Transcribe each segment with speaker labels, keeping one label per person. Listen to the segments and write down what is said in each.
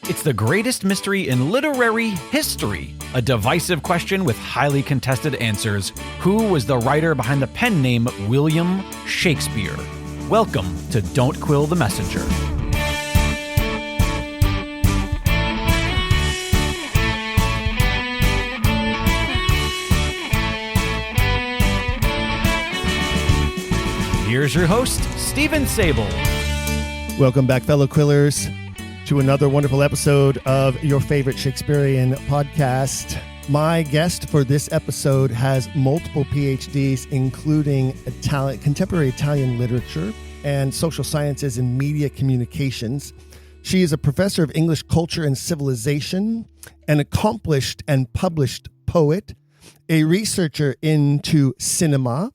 Speaker 1: It's the greatest mystery in literary history. A divisive question with highly contested answers. Who was the writer behind the pen name William Shakespeare? Welcome to Don't Quill the Messenger. Here's your host, Stephen Sable.
Speaker 2: Welcome back, fellow Quillers, to another wonderful episode of your favorite Shakespearean podcast. My guest for this episode has multiple PhDs, including contemporary Italian literature and social sciences and media communications. She is a professor of English culture and civilization, an accomplished and published poet, a researcher into cinema,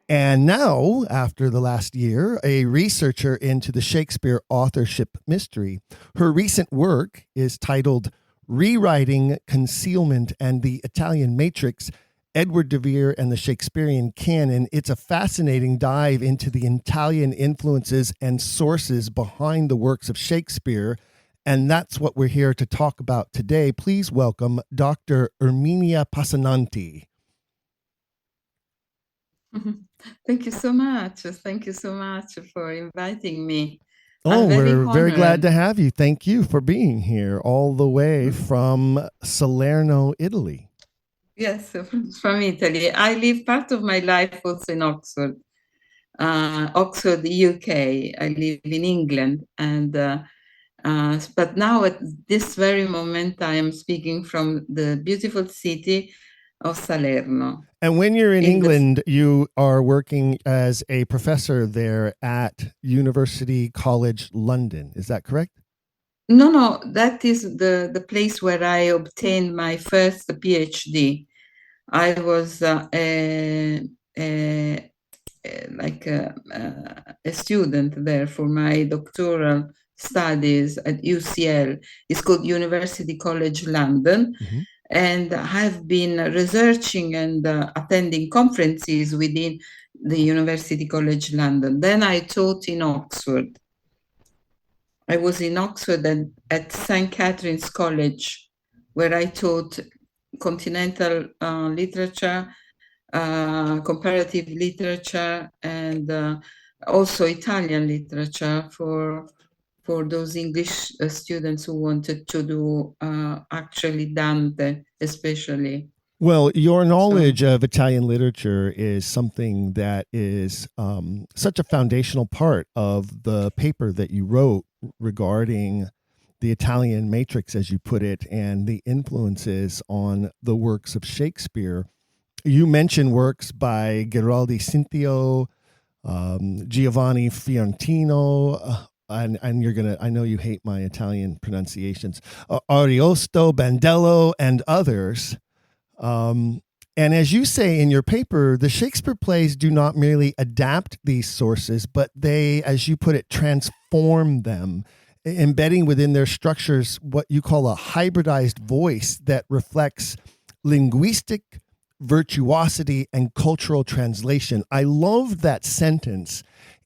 Speaker 2: and now, after the last year, a researcher into the Shakespeare authorship mystery. Her recent work is titled Rewriting, Concealment, and the Italian Matrix, Edward de Vere and the Shakespearean Canon. It's a fascinating dive into the Italian influences and sources behind the works of Shakespeare, and that's what we're here to talk about today. Please welcome Dr. Erminia Passannanti.
Speaker 3: Thank you so much. Thank you so much for inviting me.
Speaker 2: We're very glad to have you. Thank you for being here all the way from Salerno, Italy.
Speaker 3: Yes, from Italy. I live part of my life also in Oxford, UK. I live in England, and but now at this very moment I am speaking from the beautiful city of Salerno.
Speaker 2: And when you're in England, you are working as a professor there at University College London. Is that correct?
Speaker 3: No, that is the place where I obtained my first PhD. I was a student there for my doctoral studies at UCL. It's called University College London. Mm-hmm. And I've been researching and attending conferences within the University College London. Then I taught in Oxford. I was in Oxford at St. Catherine's College, where I taught continental literature, comparative literature, and also Italian literature for those English students who wanted to do actually Dante, especially.
Speaker 2: Well, your knowledge of Italian literature is something that is such a foundational part of the paper that you wrote regarding the Italian matrix, as you put it, and the influences on the works of Shakespeare. You mention works by Giraldi Cinthio, Giovanni Fiorentino, and you're gonna, I know you hate my Italian pronunciations, Ariosto, Bandello, and others. And as you say in your paper, the Shakespeare plays do not merely adapt these sources, but they, as you put it, transform them, embedding within their structures what you call a hybridized voice that reflects linguistic virtuosity and cultural translation. I love that sentence.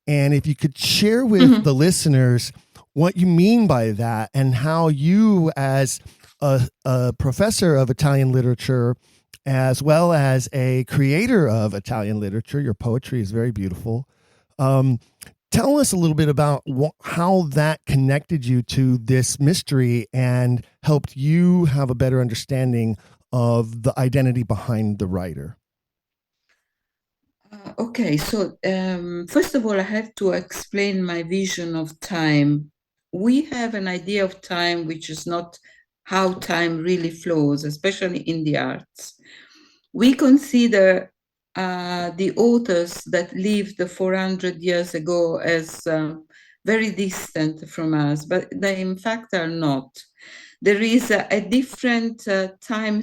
Speaker 2: And if you could share with the listeners what you mean by that and how you, as a professor of Italian literature, as well as a creator of Italian literature, your poetry is very beautiful. Tell us a little bit about how that connected you to this mystery and helped you have a better understanding of the identity behind the writer.
Speaker 3: Okay, so first of all, I have to explain my vision of time. We have an idea of time which is not how time really flows, especially in the arts. We consider the authors that lived 400 years ago as very distant from us, but they in fact are not. There is a different time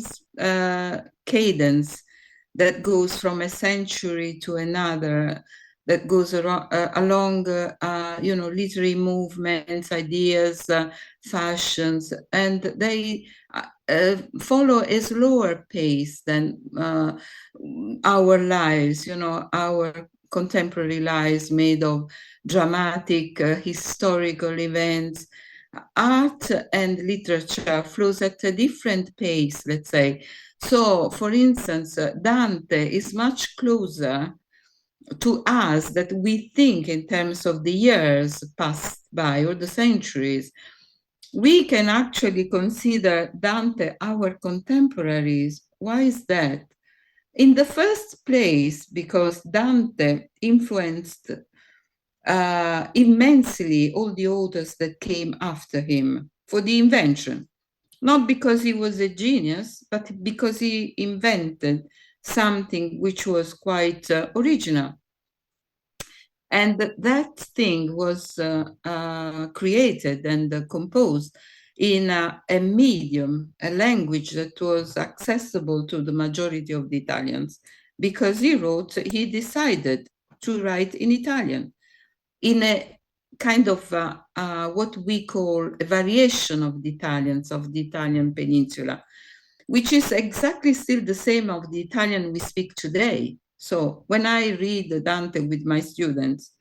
Speaker 3: cadence that goes from a century to another, that goes along, literary movements, ideas, fashions, and they follow a slower pace than our lives, our contemporary lives made of dramatic historical events, art and literature flows at a different pace, let's say. So, for instance, Dante is much closer to us that we think in terms of the years passed by or the centuries. We can actually consider Dante our contemporaries. Why is that? In the first place, because Dante influenced immensely all the authors that came after him for the invention, not because he was a genius, but because he invented something which was quite original. And that thing was created and composed in a medium, a language that was accessible to the majority of the Italians, because he decided to write in Italian, in a kind of what we call a variation of the Italians, of the Italian peninsula, which is exactly still the same of the Italian we speak today. So when I read Dante with my students,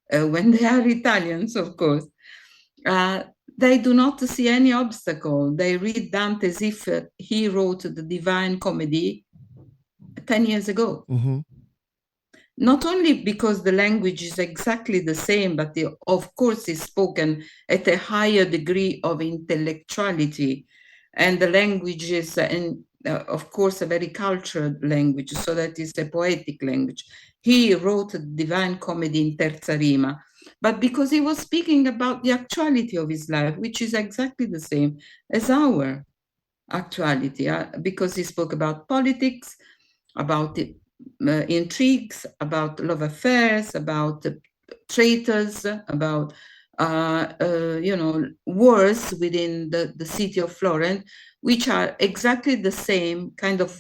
Speaker 3: when they are Italians, of course, they do not see any obstacle. They read Dante as if he wrote the Divine Comedy 10 years ago.
Speaker 2: Mm-hmm.
Speaker 3: Not only because the language is exactly the same, but of course is spoken at a higher degree of intellectuality. And the language is, of course, a very cultured language, so that is a poetic language. He wrote the Divine Comedy in terza rima, but because he was speaking about the actuality of his life, which is exactly the same as our actuality, because he spoke about politics, about intrigues, about love affairs, about traitors, about wars within the city of Florence, which are exactly the same kind of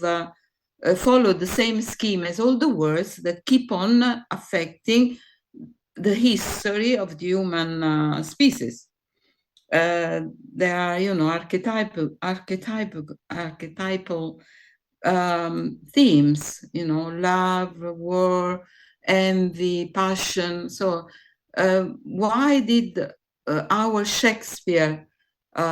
Speaker 3: follow the same scheme as all the wars that keep on affecting the history of the human species. There are, archetypal themes, love, war, envy, passion. So why did our Shakespeare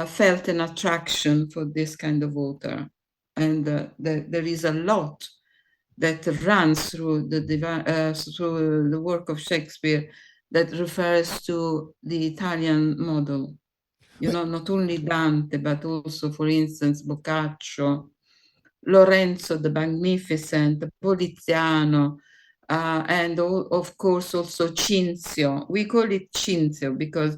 Speaker 3: felt an attraction for this kind of author? And there is a lot that runs through through the work of Shakespeare that refers to the Italian model. Not only Dante, but also, for instance, Boccaccio, Lorenzo the Magnificent, Poliziano, and of course also Cinzio. We call it Cinzio because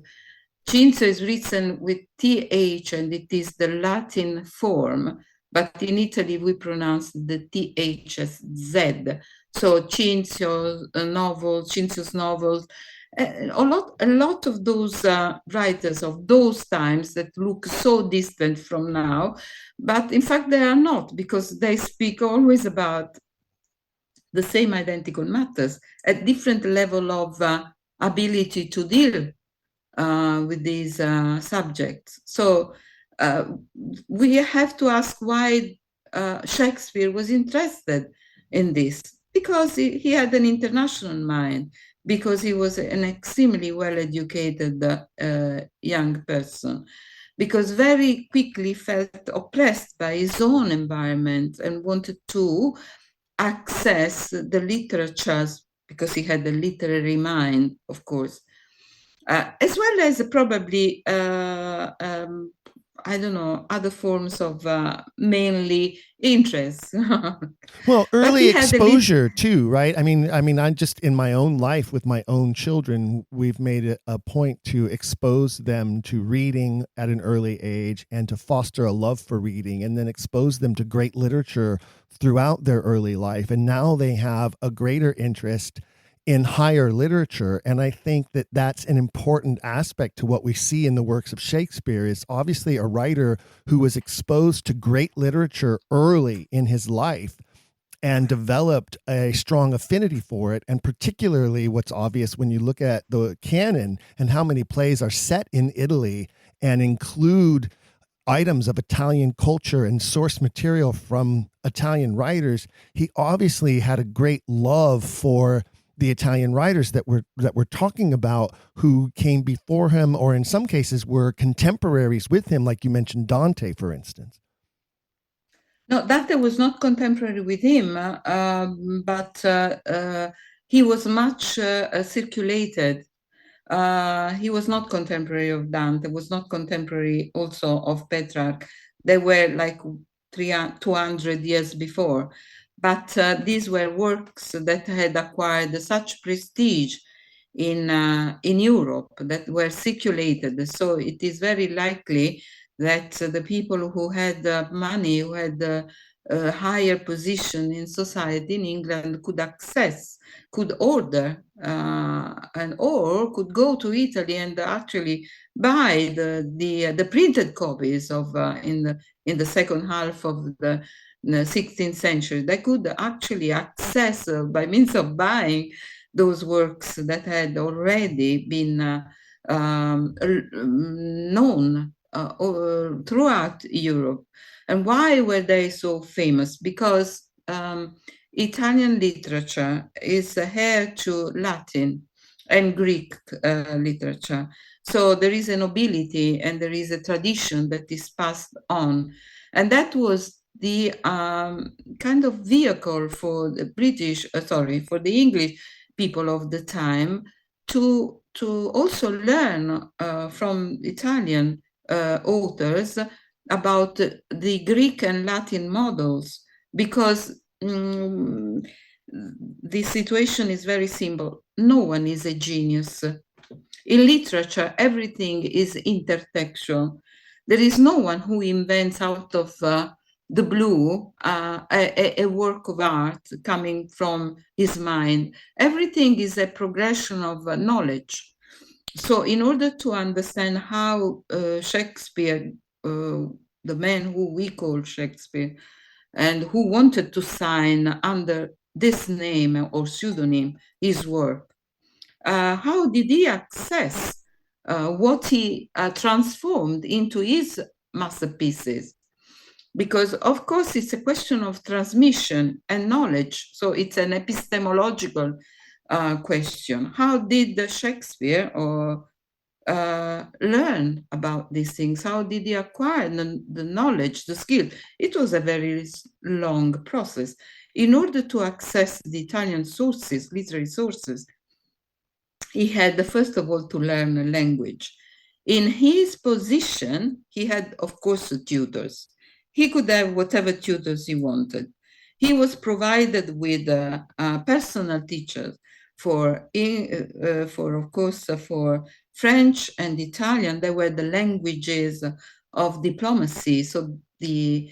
Speaker 3: Cinzio is written with TH and it is the Latin form, but in Italy we pronounce the TH as Z. So Cinzio's novels, a lot of those writers of those times that look so distant from now, but in fact they are not, because they speak always about the same identical matters at different level of ability to deal with these subjects. So we have to ask why Shakespeare was interested in this, because he had an international mind, because he was an extremely well-educated young person, because very quickly felt oppressed by his own environment and wanted to access the literatures, because he had a literary mind, of course, as well as probably I don't know, other forms of mainly interest.
Speaker 2: Well, early exposure too, right? I mean, I'm just in my own life with my own children, we've made it a point to expose them to reading at an early age and to foster a love for reading, and then expose them to great literature throughout their early life. And now they have a greater interest in higher literature. And I think that that's an important aspect to what we see in the works of Shakespeare. Is obviously a writer who was exposed to great literature early in his life and developed a strong affinity for it. And particularly what's obvious when you look at the canon and how many plays are set in Italy and include items of Italian culture and source material from Italian writers, he obviously had a great love for the Italian writers that we're talking about who came before him, or in some cases were contemporaries with him, like you mentioned Dante, for instance.
Speaker 3: No, Dante was not contemporary with him, but he was much circulated. He was not contemporary of Dante, was not contemporary also of Petrarch. They were like 200 years before. But these were works that had acquired such prestige in Europe, that were circulated. So it is very likely that the people who had money, who had a higher position in society in England could order or could go to Italy and actually buy the printed copies of in the second half of the 16th century. They could actually access by means of buying those works that had already been known throughout Europe. And why were they so famous? Because Italian literature is heir to Latin and Greek literature. So there is a nobility and there is a tradition that is passed on. And that was the kind of vehicle for the for the English people of the time to also learn from Italian authors about the Greek and Latin models, because the situation is very simple. No one is a genius. In literature, everything is intertextual. There is no one who invents out of the blue a work of art coming from his mind. Everything is a progression of knowledge. So in order to understand how Shakespeare, the man who we call Shakespeare, and who wanted to sign under this name or pseudonym his work, how did he access what he transformed into his masterpieces? Because, of course, it's a question of transmission and knowledge. So it's an epistemological question. How did Shakespeare learn about these things? How did he acquire the knowledge, the skill? It was a very long process. In order to access the Italian sources, literary sources, he had, first of all, to learn a language. In his position, he had, of course, tutors. He could have whatever tutors he wanted. He was provided with personal teachers for French and Italian. They were the languages of diplomacy. So the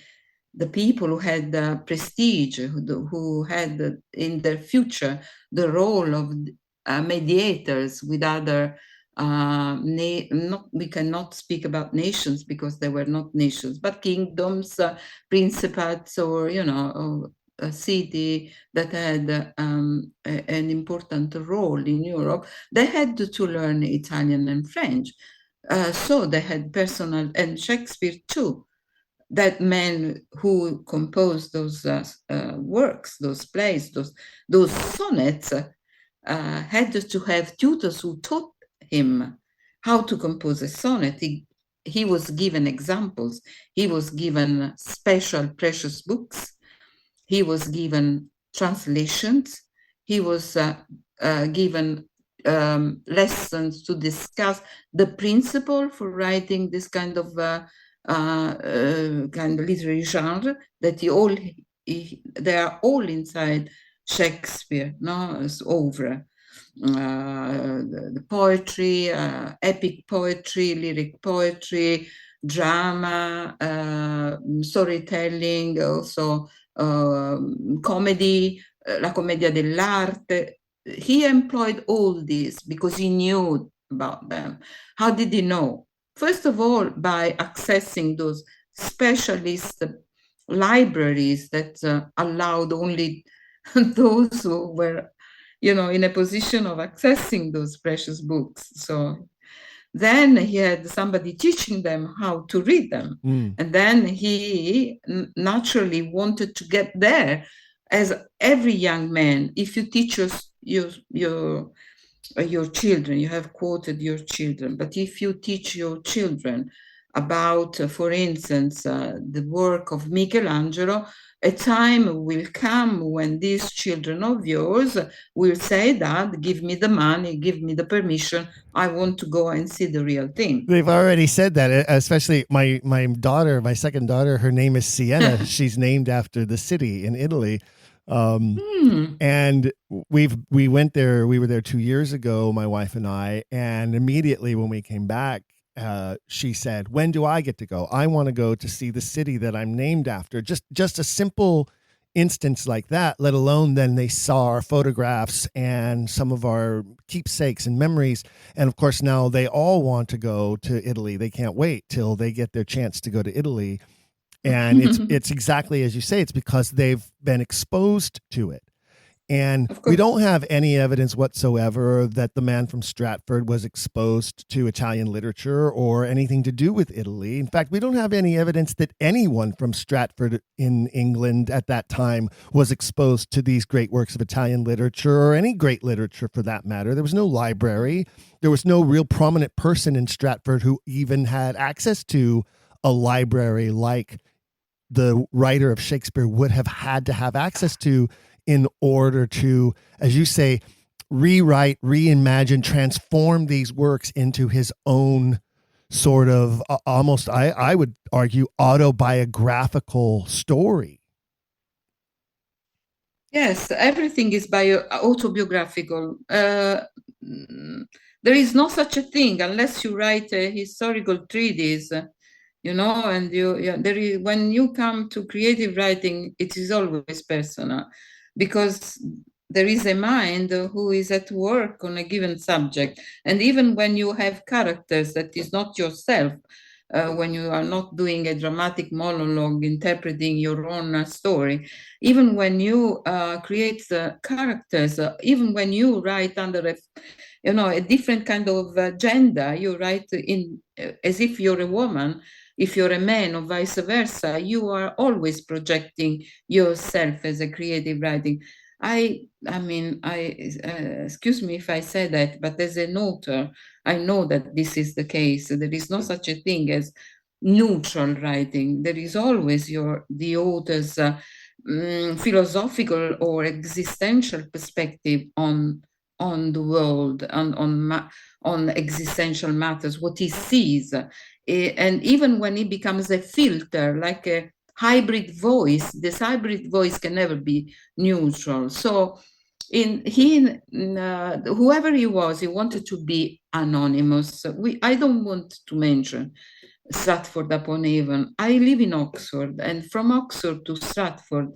Speaker 3: people who had prestige, who had in their future the role of mediators with other we cannot speak about nations because they were not nations, but kingdoms, principates, or a city that had an important role in Europe. They had to learn Italian and French, so they had personal, and Shakespeare too. That man who composed those works, those plays, those sonnets, had to have tutors who taught him how to compose a sonnet. He was given examples. He was given special precious books. He was given translations. He was given lessons to discuss the principle for writing this kind of literary genre that they are all inside Shakespeare, no? It's over. The poetry, epic poetry, lyric poetry, drama, storytelling, also comedy, la commedia dell'arte. He employed all these because he knew about them. How did he know? First of all, by accessing those specialist libraries that allowed only those who were, in a position of accessing those precious books. So then he had somebody teaching them how to read them. And then he naturally wanted to get there. As every young man, if you teach your children, you have quoted your children, but if you teach your children about, for instance, the work of Michelangelo, a time will come when these children of yours will say, Dad, give me the money, give me the permission, I want to go and see the real thing.
Speaker 2: They've already said that, especially my daughter, my second daughter, her name is Siena. She's named after the city in Italy. And we went there, we were there 2 years ago, my wife and I, and immediately when we came back, she said, when do I get to go? I want to go to see the city that I'm named after. Just a simple instance like that, let alone then they saw our photographs and some of our keepsakes and memories. And of course, now they all want to go to Italy. They can't wait till they get their chance to go to Italy. And it's exactly as you say, it's because they've been exposed to it. And we don't have any evidence whatsoever that the man from Stratford was exposed to Italian literature or anything to do with Italy. In fact, we don't have any evidence that anyone from Stratford in England at that time was exposed to these great works of Italian literature or any great literature for that matter. There was no library. There was no real prominent person in Stratford who even had access to a library like the writer of Shakespeare would have had to have access to in order to, as you say, rewrite, reimagine, transform these works into his own sort of almost, I would argue, autobiographical story.
Speaker 3: Yes, everything is autobiographical. There is no such a thing unless you write a historical treatise, and when you come to creative writing, it is always personal, because there is a mind who is at work on a given subject. And even when you have characters that is not yourself, when you are not doing a dramatic monologue interpreting your own story, even when you create characters, even when you write under a different kind of gender, you write as if you're a woman. If you're a man or vice versa, you are always projecting yourself as a creative writing. Excuse me if I say that, but as an author, I know that this is the case. There is no such a thing as neutral writing. There is always the author's philosophical or existential perspective on the world, on existential matters, what he sees. And even when it becomes a filter, like a hybrid voice, this hybrid voice can never be neutral. So whoever he was, he wanted to be anonymous. I don't want to mention Stratford-upon-Avon. I live in Oxford, and from Oxford to Stratford,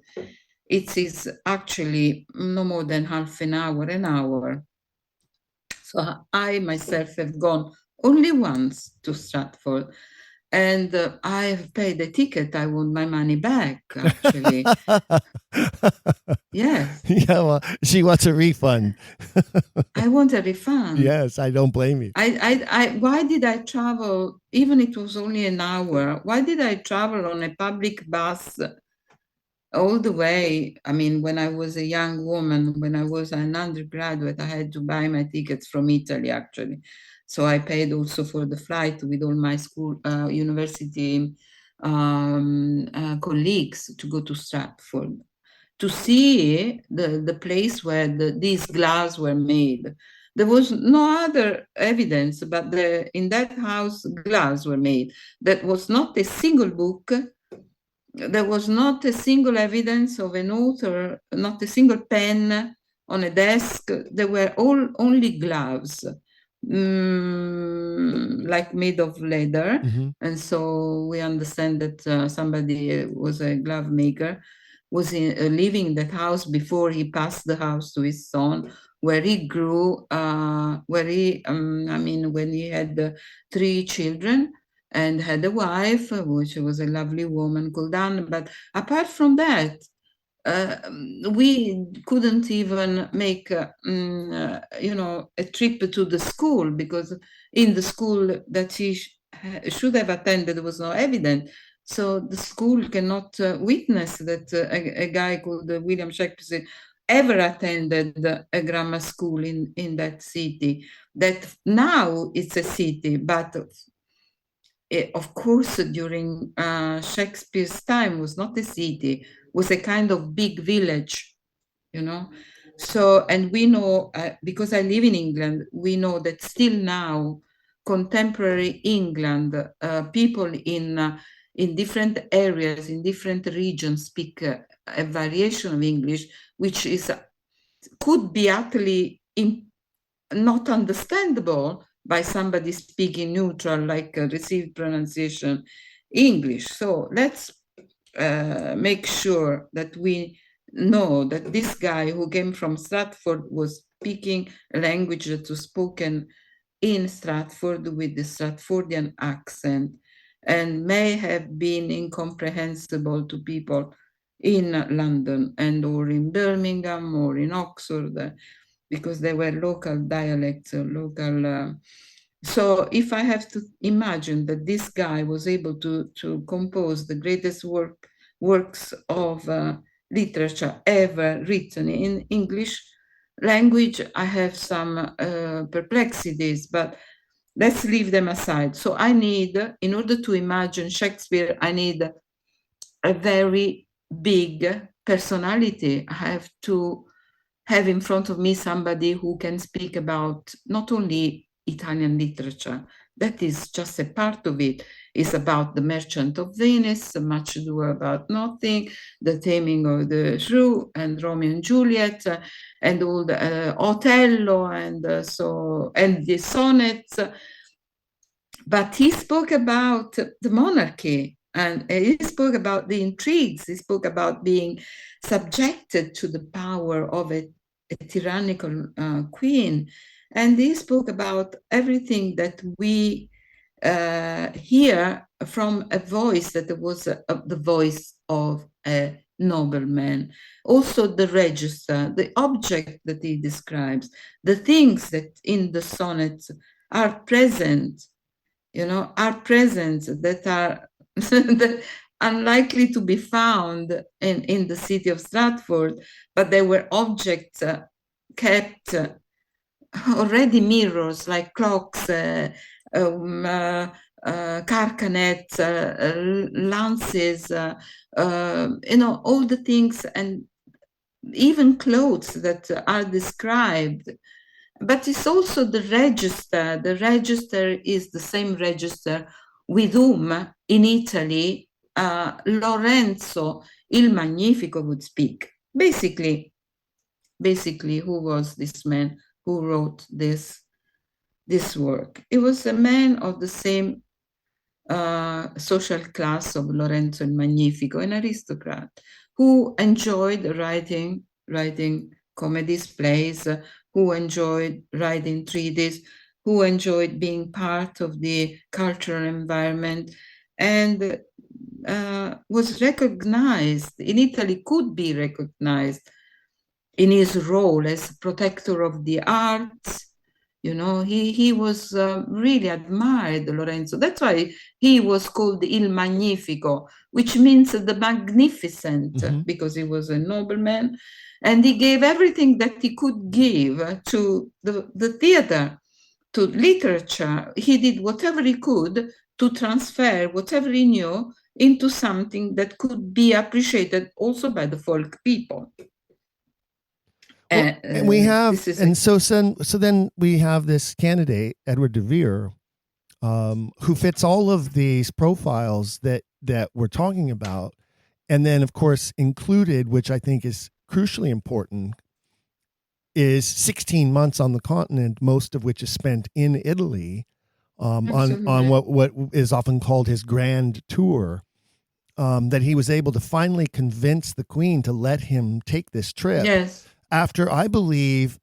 Speaker 3: it is actually no more than half an hour. So I myself have gone only once to Stratford, and I have paid the ticket. I want my money back, actually. Yes.
Speaker 2: Yeah, well, she wants a refund.
Speaker 3: I want a refund.
Speaker 2: Yes, I don't blame you.
Speaker 3: Why did I travel, even it was only an hour, why did I travel on a public bus all the way? I mean, when I was a young woman, when I was an undergraduate, I had to buy my tickets from Italy, actually. So I paid also for the flight with all my school, university colleagues to go to Stratford to see the place where these glass were made. There was no other evidence, but in that house, glass were made. That was not a single book. There was not a single evidence of an author, not a single pen on a desk. There were only gloves, like made of leather.
Speaker 2: Mm-hmm.
Speaker 3: And so we understand that somebody was a glove maker, was living in that house before he passed the house to his son, where he grew, when he had 3 children and had a wife, which was a lovely woman called Anne. But apart from that, we couldn't even make, a trip to the school, because in the school that he should have attended, there was no evidence. So the school cannot witness that a guy called William Shakespeare ever attended a grammar school in that city. That now it's a city, but of course, during Shakespeare's time was not a city, was a kind of big village, you know. So, and we know, because I live in England, we know that still now, contemporary England, people in different areas, in different regions, speak a variation of English, which is could be utterly not understandable by somebody speaking neutral, like received pronunciation English. So let's make sure that we know that this guy who came from Stratford was speaking a language that was spoken in Stratford with the Stratfordian accent and may have been incomprehensible to people in London and or in Birmingham or in Oxford, because they were local dialects or local. So if I have to imagine that this guy was able to compose the greatest works of literature ever written in English language, I have some perplexities, but let's leave them aside. So I need, in order to imagine Shakespeare, I need a very big personality. I have to have in front of me somebody who can speak about not only Italian literature, that is just a part of it. It's about the Merchant of Venice, Much Ado About Nothing, The Taming of the Shrew, and Romeo and Juliet, and all the Othello, and and the sonnets. But he spoke about the monarchy, and he spoke about the intrigues. He spoke about being subjected to the power of a tyrannical queen. And he spoke about everything that we hear from a voice that was the voice of a nobleman. Also the register, the object that he describes, the things that in the sonnets are present, are present that are that unlikely to be found in the city of Stratford, but they were objects kept already mirrors like clocks, carcanets, lances, all the things, and even clothes that are described. But it's also the register. The register is the same register with whom in Italy Lorenzo il Magnifico would speak. Basically, who was this man who wrote this work? It was a man of the same social class of Lorenzo il Magnifico, an aristocrat who enjoyed writing comedies, plays, who enjoyed writing treatises, who enjoyed being part of the cultural environment, and was recognized in Italy, could be recognized in his role as protector of the arts. He was really admired, Lorenzo. That's why he was called Il Magnifico, which means the magnificent, because he was a nobleman. And he gave everything that he could give to the theater, to literature. He did whatever he could to transfer whatever he knew into something that could be appreciated also by the folk people.
Speaker 2: Well, and we have, so then we have this candidate, Edward de Vere, who fits all of these profiles that we're talking about. And then, of course, included, which I think is crucially important, is 16 months on the continent, most of which is spent in Italy, on what is often called his grand tour, that he was able to finally convince the Queen to let him take this trip.
Speaker 3: Yes.
Speaker 2: After, I believe,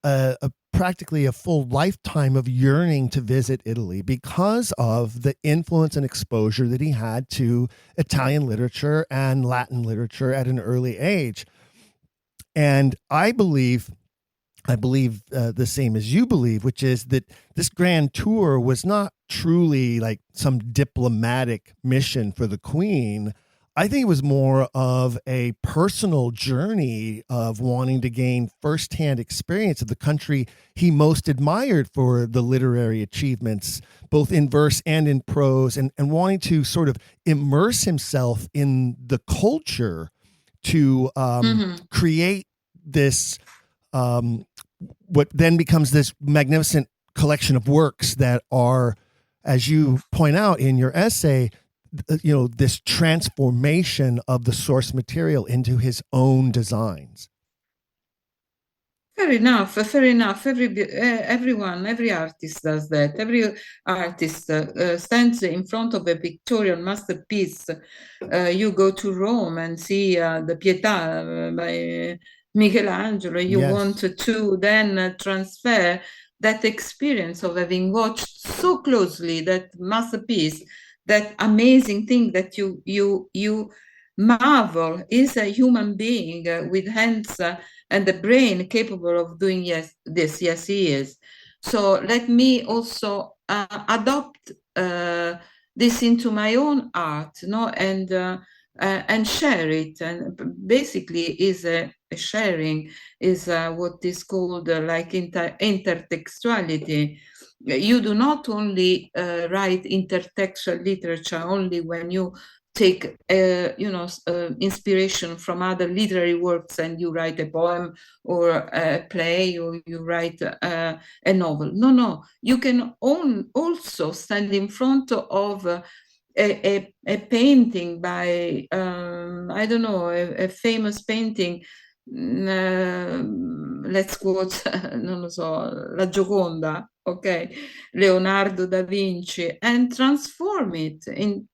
Speaker 2: practically a full lifetime of yearning to visit Italy because of the influence and exposure that he had to Italian literature and Latin literature at an early age. And I believe the same as you believe, which is that this grand tour was not truly like some diplomatic mission for the Queen. I think it was more of a personal journey of wanting to gain firsthand experience of the country he most admired for the literary achievements, both in verse and in prose, and wanting to sort of immerse himself in the culture to create this, what then becomes this magnificent collection of works that are, as you point out in your essay, this transformation of the source material into his own designs.
Speaker 3: Fair enough. Every artist does that. Every artist stands in front of a pictorial masterpiece. You go to Rome and see the Pietà by Michelangelo. You want to then transfer that experience of having watched so closely that masterpiece, that amazing thing that you marvel is a human being with hands and the brain capable of doing this. Yes, he is. So let me also adopt this into my own art, and share it. And basically, is a sharing is what is called like intertextuality. You do not only write intertextual literature only when you take inspiration from other literary works and you write a poem or a play, or you write a novel. No, you can also stand in front of a painting by I don't know, a famous painting. Let's quote, non lo so, La Gioconda, okay, Leonardo da Vinci, and transform it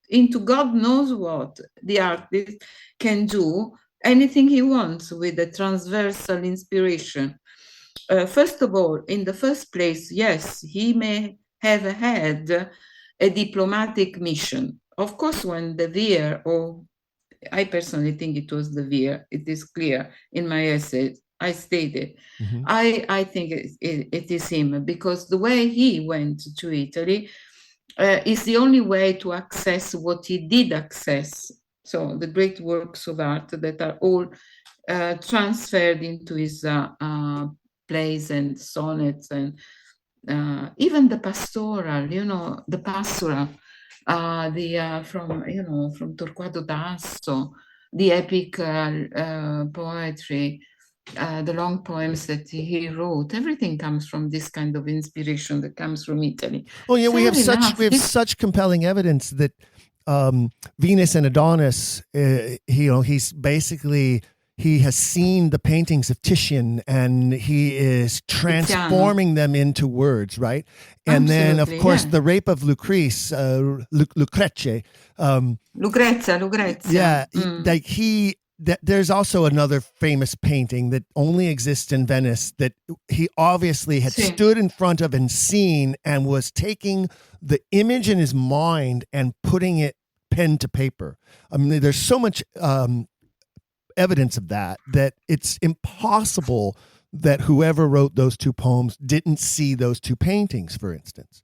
Speaker 3: into God knows what. The artist can do anything he wants with a transversal inspiration. First of all, in the first place, yes, he may have had a diplomatic mission. Of course, when De Vere, or I personally think it was De Vere, it is clear in my essay, I stated, I think it is him, because the way he went to Italy is the only way to access what he did access. So the great works of art that are all transferred into his plays and sonnets, and even the pastoral, the pastoral, from Torquato Tasso, the epic poetry, the long poems that he wrote. Everything comes from this kind of inspiration that comes from Italy.
Speaker 2: Oh yeah, we have such compelling evidence that Venus and Adonis, he's basically, he has seen the paintings of Titian and he is transforming them into words, right? And then, of course, the Rape of Lucrece, Lucrece. Yeah, like there's also another famous painting that only exists in Venice that he obviously had stood in front of and seen, and was taking the image in his mind and putting it pen to paper. I mean, there's so much evidence of that it's impossible that whoever wrote those two poems didn't see those two paintings, for instance.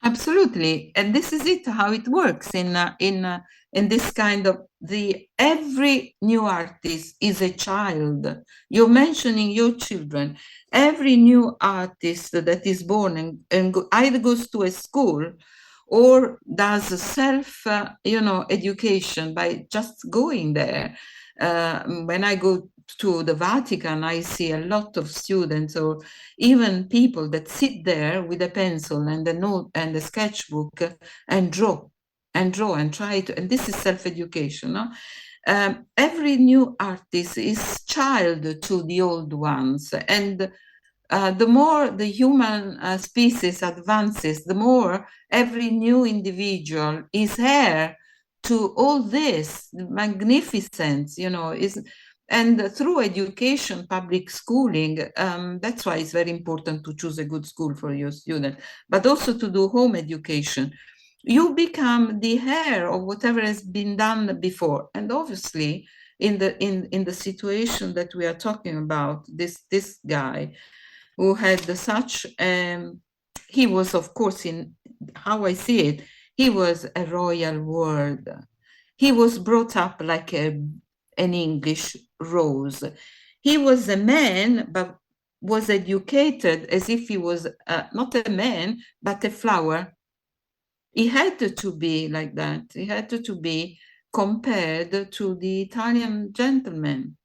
Speaker 3: Absolutely, and this is how it works in this kind of every new artist is a child. You're mentioning your children. Every new artist that is born and either goes to a school or does self education by just going there. When I go to the Vatican, I see a lot of students, or even people that sit there with a pencil and a note and a sketchbook and draw and try to, and this is self-education. No? Every new artist is child to the old ones, and the more the human species advances, the more every new individual is heir to all this magnificence, and through education, public schooling, that's why it's very important to choose a good school for your student, but also to do home education. You become the heir of whatever has been done before. And obviously, in the situation that we are talking about, this guy who had such, he was, of course, in how I see it, he was a royal word. he was brought up like an English rose. He was a man, but was educated as if he was not a man, but a flower. He had to be like that. He had to be compared to the Italian gentleman.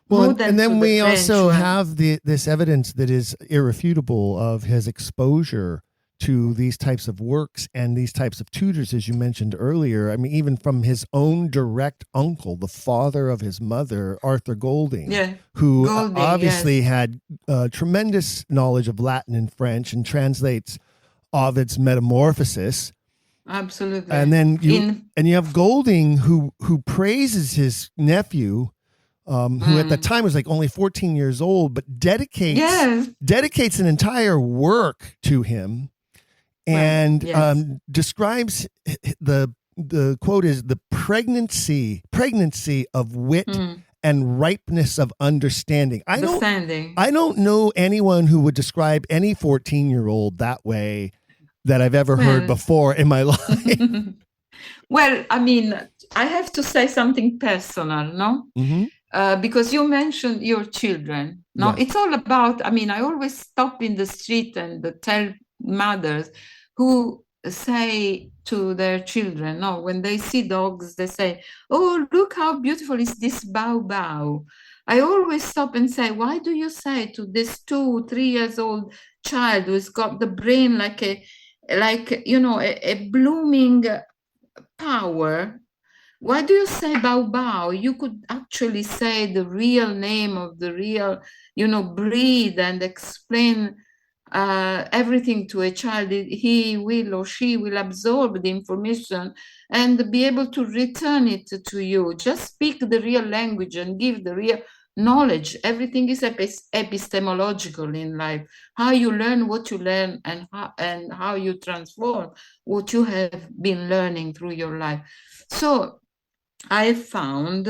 Speaker 2: Well, and then we also have this evidence that is irrefutable of his exposure to these types of works and these types of tutors, as you mentioned earlier. I mean, even from his own direct uncle, the father of his mother, Arthur Golding, who obviously had tremendous knowledge of Latin and French and translates Ovid's Metamorphosis.
Speaker 3: Absolutely.
Speaker 2: And then you have Golding who praises his nephew, who at the time was like only 14 years old, but dedicates an entire work to him, and describes the quote is the pregnancy of wit and ripeness of understanding. I don't know anyone who would describe any 14-year-old that way that I've ever heard before in my life.
Speaker 3: Well, I mean, I have to say something personal, no? Because you mentioned your children. No, it's all about, I mean, I always stop in the street and tell mothers who say to their children, no, when they see dogs, they say, oh, look how beautiful is this bow bow. I always stop and say, why do you say to this 2-3 years old child who's got the brain like a blooming power, why do you say bow bow? You could actually say the real name of the real, breed and explain everything to a child. He will or she will absorb the information and be able to return it to you. Just speak the real language and give the real knowledge. Everything is epistemological in life. How you learn what you learn and how you transform what you have been learning through your life. So I found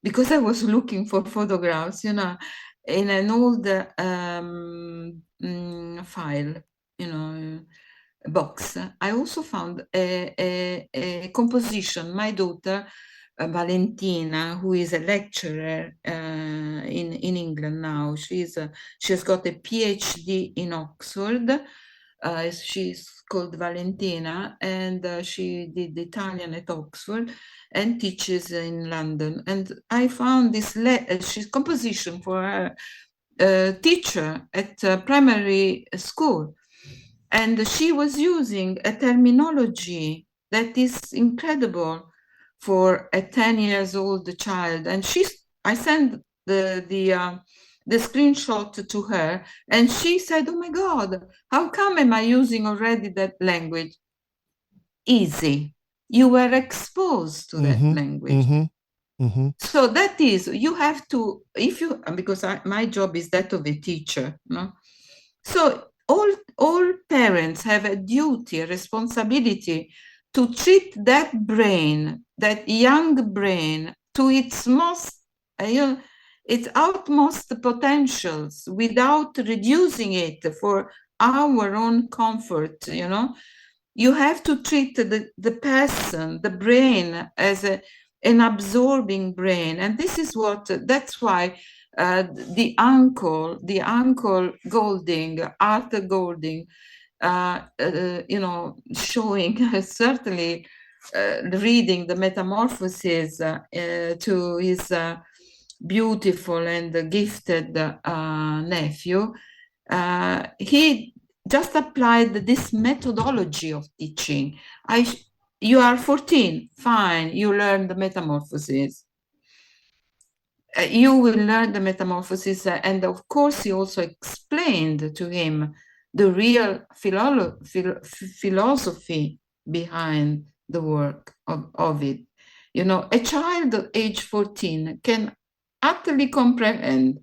Speaker 3: because I was looking for photographs, in an old file, box. I also found a composition. My daughter Valentina, who is a lecturer in England now, she has got a PhD in Oxford. She's called Valentina, and she did Italian at Oxford and teaches in London. And I found this she's composition for her teacher at primary school, and she was using a terminology that is incredible for a 10 years old child. And I sent the screenshot to her, and she said, oh my God, how come am I using already that language? Easy. You were exposed to that language. So that is, you have to, because my job is that of a teacher, no? So all parents have a duty, a responsibility to treat that brain, that young brain, to its its utmost potentials without reducing it for our own comfort. You have to treat the person, the brain, as an absorbing brain, and that's why the uncle Golding, Arthur Golding, showing certainly reading the Metamorphoses to his beautiful and gifted nephew, he just applied this methodology of teaching. You are 14, fine, you learn the Metamorphoses. You will learn the Metamorphoses, and of course he also explained to him the real philosophy behind the work of it. A child of age 14 can utterly comprehend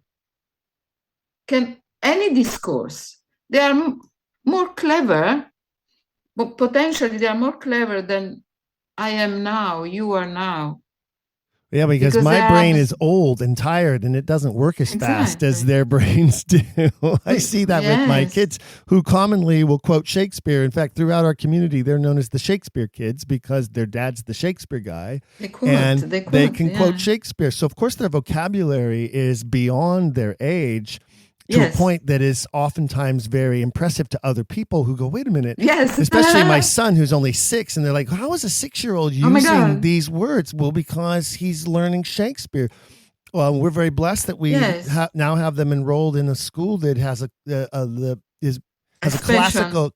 Speaker 3: any discourse. They are more clever, but potentially they are more clever than I am now, you are now.
Speaker 2: Yeah, because my brain is old and tired and it doesn't work as fast as their brains do. I see that with my kids who commonly will quote Shakespeare. In fact, throughout our community, they're known as the Shakespeare kids because their dad's the Shakespeare guy. They can quote Shakespeare. So, of course, their vocabulary is beyond their age. To a point that is oftentimes very impressive to other people who go, wait a minute.
Speaker 3: Yes.
Speaker 2: Especially my son who's only 6. And they're like, how is a 6-year-old using these words? Well, because he's learning Shakespeare. Well, we're very blessed that we now have them enrolled in a school that has a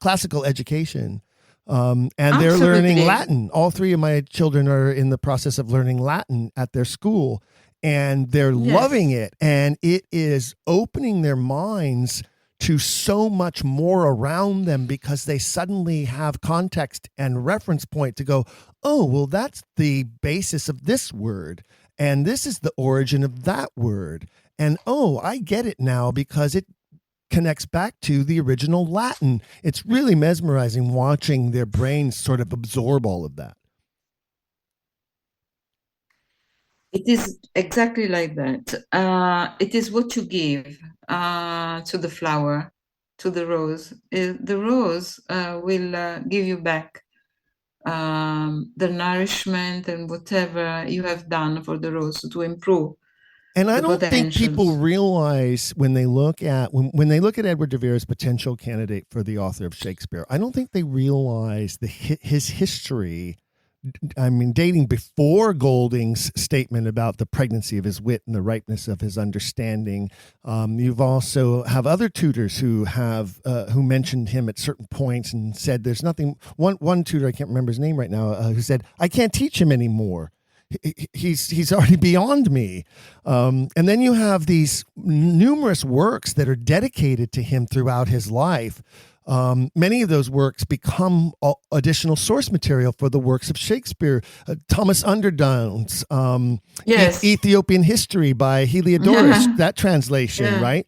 Speaker 2: classical education. And they're learning Latin. All 3 of my children are in the process of learning Latin at their school. And they're loving it. And it is opening their minds to so much more around them because they suddenly have context and reference point to go, oh, well, that's the basis of this word. And this is the origin of that word. And, oh, I get it now because it connects back to the original Latin. It's really mesmerizing watching their brains sort of absorb all of that.
Speaker 3: It is exactly like that. It is what you give to the flower, to the rose. The rose will give you back the nourishment and whatever you have done for the rose to improve.
Speaker 2: And I don't think people realize when they look at when they look at Edward de Vere's potential candidate for the author of Shakespeare, I don't think they realize his history. I mean, dating before Golding's statement about the pregnancy of his wit and the ripeness of his understanding. You've also have other tutors who have who mentioned him at certain points and said there's nothing. One tutor, I can't remember his name right now, who said, I can't teach him anymore. He's already beyond me. And then you have these numerous works that are dedicated to him throughout his life. Many of those works become additional source material for the works of Shakespeare. Thomas Underdown's Ethiopian History by Heliodorus, that translation, right,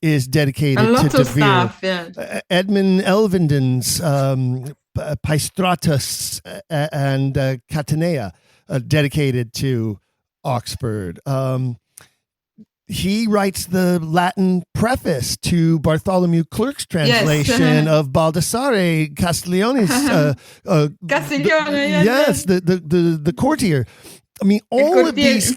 Speaker 2: is dedicated to De Vere. Edmund Elvenden's Peistratus and Catanea, dedicated to Oxford. He writes the Latin preface to Bartholomew Clerk's translation of Baldassare Castiglione's the courtier. I mean, all of these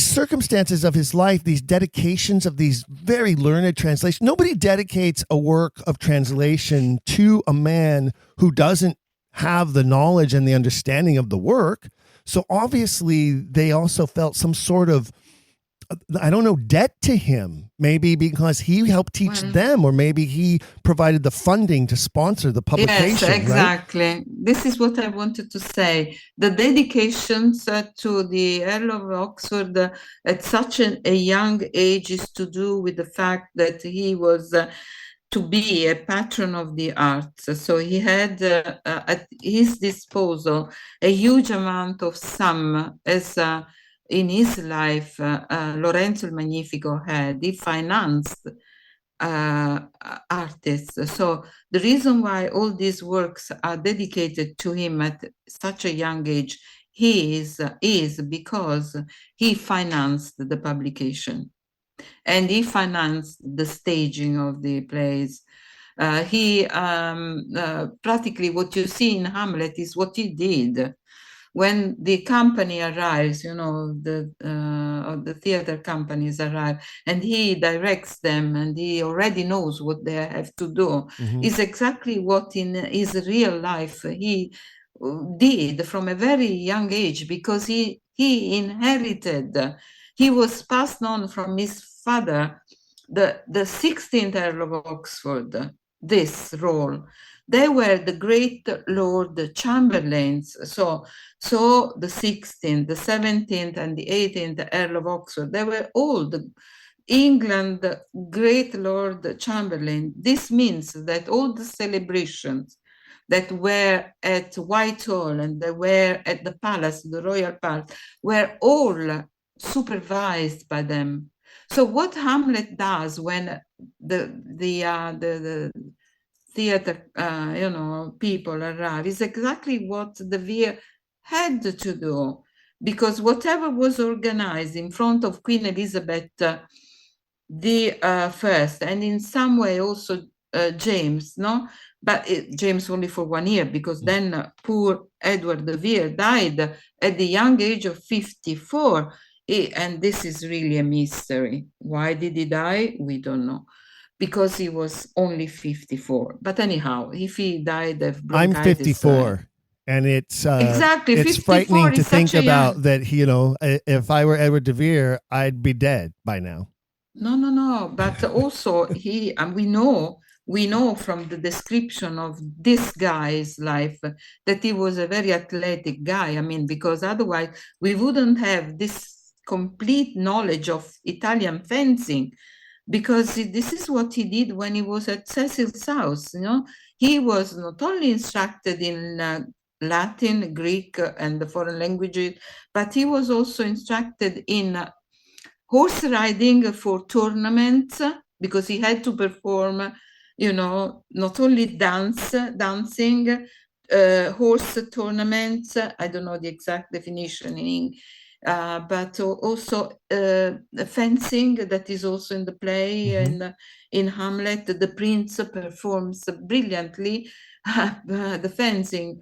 Speaker 2: circumstances of his life, these dedications of these very learned translations. Nobody dedicates a work of translation to a man who doesn't have the knowledge and the understanding of the work. So obviously they also felt some sort of, I don't know, debt to him, maybe because he helped teach them, or maybe he provided the funding to sponsor the publication.
Speaker 3: Yes, exactly.
Speaker 2: Right?
Speaker 3: This is what I wanted to say. The dedications to the Earl of Oxford at such a young age is to do with the fact that he was to be a patron of the arts. So he had at his disposal a huge amount of sum as in his life, Lorenzo il Magnifico had. He financed artists. So the reason why all these works are dedicated to him at such a young age is because he financed the publication. And he financed the staging of the plays. He practically what you see in Hamlet is what he did. When the company arrives, the theater companies arrive, and he directs them, and he already knows what they have to do, is exactly what in his real life he did from a very young age, because he inherited, he was passed on from his father, the 16th Earl of Oxford, this role. They were the great Lord Chamberlains. So the 16th, the 17th, and the 18th Earl of Oxford, they were all the England great Lord Chamberlain. This means that all the celebrations that were at Whitehall and they were at the palace, the royal palace, were all supervised by them. So what Hamlet does when the theater, people arrive is exactly what De Vere had to do. because whatever was organized in front of Queen Elizabeth the first, and in some way also James, no? But James only for 1 year, because then poor Edward de Vere died at the young age of 54. And this is really a mystery. Why did he die? We don't know. Because he was only 54. But anyhow, if he died of bronchitis...
Speaker 2: I'm 54. And it's
Speaker 3: exactly,
Speaker 2: it's frightening to think about that. If I were Edward de Vere, I'd be dead by now.
Speaker 3: No. But also and we know from the description of this guy's life that he was a very athletic guy. I mean, because otherwise we wouldn't have this complete knowledge of Italian fencing, because this is what he did when he was at Cecil's house. He was not only instructed in Latin, Greek, and the foreign languages, but he was also instructed in horse riding for tournaments, because he had to perform, not only dancing, horse tournaments. I don't know the exact definition but also fencing, that is also in the play. And in Hamlet, the prince performs brilliantly the fencing.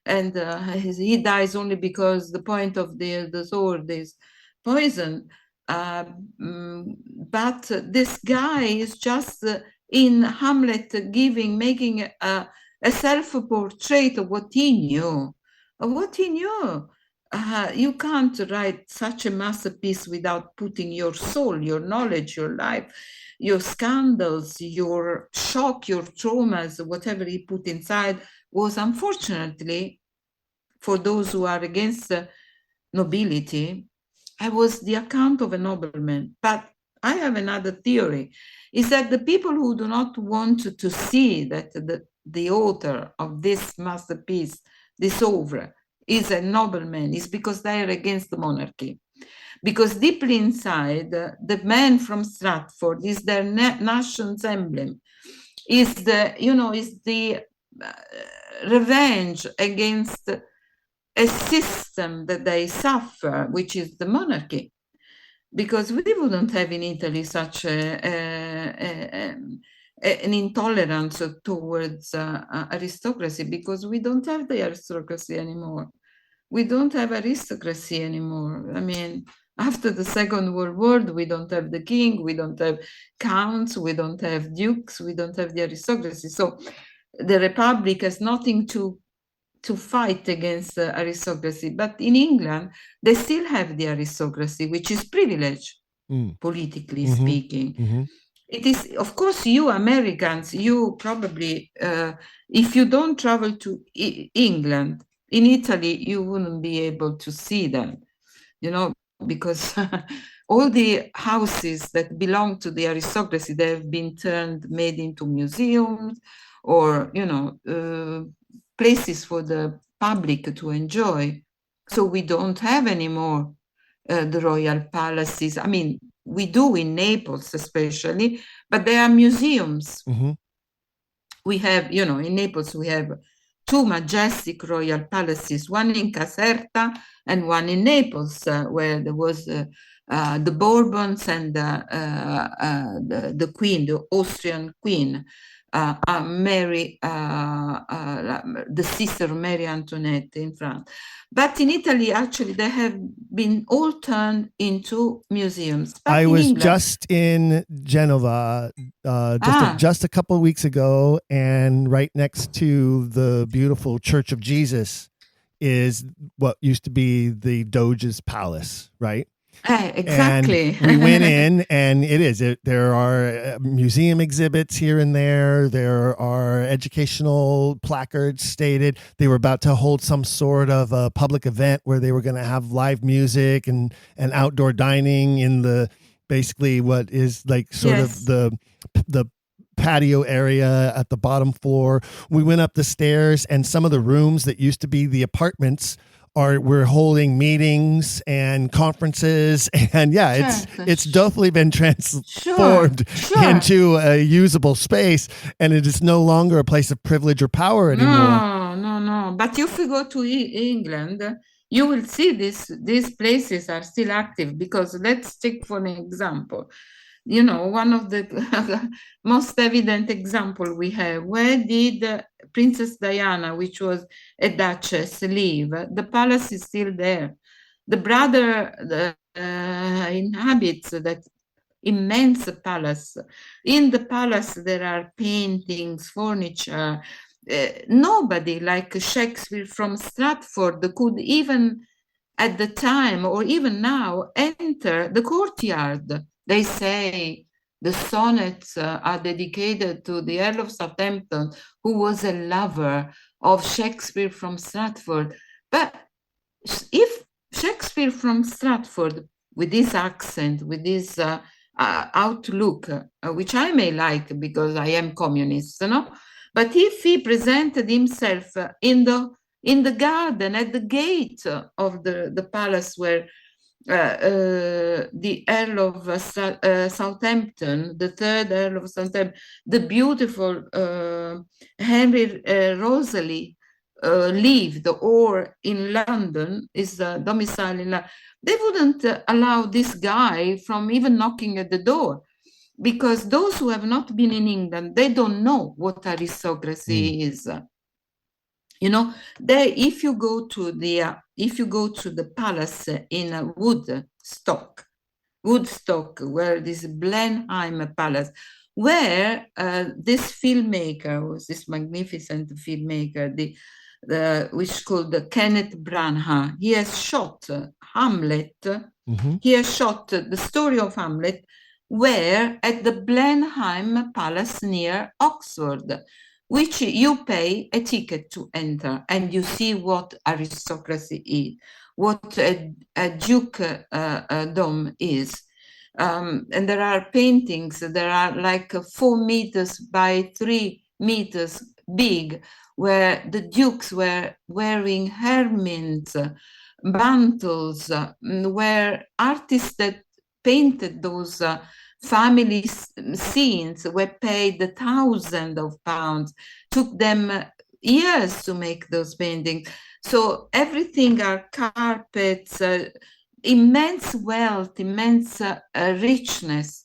Speaker 3: And he dies only because the point of the sword is poison. But this guy is just in Hamlet making a self-portrait of what he knew. You can't write such a masterpiece without putting your soul, your knowledge, your life, your scandals, your shock, your traumas. Whatever he put inside was, unfortunately, for those who are against nobility, I was the account of a nobleman. But I have another theory, is that the people who do not want to see that the author of this masterpiece, this oeuvre, is a nobleman, is because they are against the monarchy. Because deeply inside, the man from Stratford is their nation's emblem, is the revenge against a system that they suffer, which is the monarchy. Because we wouldn't have in Italy such an intolerance towards aristocracy, because we don't have the aristocracy anymore. We don't have aristocracy anymore. I mean, after the Second World War, we don't have the king, we don't have counts, we don't have dukes, we don't have the aristocracy. So the Republic has nothing to fight against aristocracy. But in England, they still have the aristocracy, which is privilege, politically speaking. It is, of course, you Americans, you probably, if you don't travel to England, in Italy, you wouldn't be able to see them, because all the houses that belong to the aristocracy, they have been made into museums, or, places for the public to enjoy. So we don't have anymore the royal palaces. I mean, we do in Naples especially, but there are museums. We have, in Naples, we have 2 majestic royal palaces, one in Caserta and one in Naples, where there was the Bourbons and the queen, the Austrian queen, Mary, the sister of Mary Antoinette in France. But in Italy, actually, they have been all turned into museums. But
Speaker 2: I was just in Genova just a couple of weeks ago, and right next to the beautiful Church of Jesus is what used to be the Doge's palace, right?
Speaker 3: Exactly.
Speaker 2: And we went in, and there are museum exhibits here and there. There are educational placards stated. They were about to hold some sort of a public event where they were going to have live music and outdoor dining in the, basically what is like sort of the patio area at the bottom floor. We went up the stairs, and some of the rooms that used to be the apartments we're holding meetings and conferences, and it's definitely been transformed into a usable space, and it is no longer a place of privilege or power anymore.
Speaker 3: No. But if you go to England, you will see these places are still active, because let's take for an example, one of the most evident example we have, where did Princess Diana, which was a duchess, live? The palace is still there. The brother inhabits that immense palace. In the palace, there are paintings, furniture. Nobody like Shakespeare from Stratford could even at the time or even now enter the courtyard. They say the sonnets are dedicated to the Earl of Southampton, who was a lover of Shakespeare from Stratford. But if Shakespeare from Stratford, with this accent, with this outlook, which I may like because I am communist, but if he presented himself in the garden at the gate of the palace where the Earl of Southampton, the third Earl of Southampton, the beautiful Henry Rosalie lived, or in London, is domicile in London, they wouldn't allow this guy from even knocking at the door, because those who have not been in England, they don't know what aristocracy is. If you go to the palace in Woodstock, where this Blenheim Palace, where this filmmaker was this magnificent filmmaker, which is called Kenneth Branagh. He has shot Hamlet. Mm-hmm. He has shot the story of Hamlet, where at the Blenheim Palace near Oxford, which you pay a ticket to enter, and you see what aristocracy is, what a dukedom is. And there are paintings that are like 4 meters by 3 meters big, where the dukes were wearing ermines, mantles, where artists that painted those family scenes were paid thousands of pounds. Took them years to make those paintings. So everything are carpets, immense wealth, immense richness.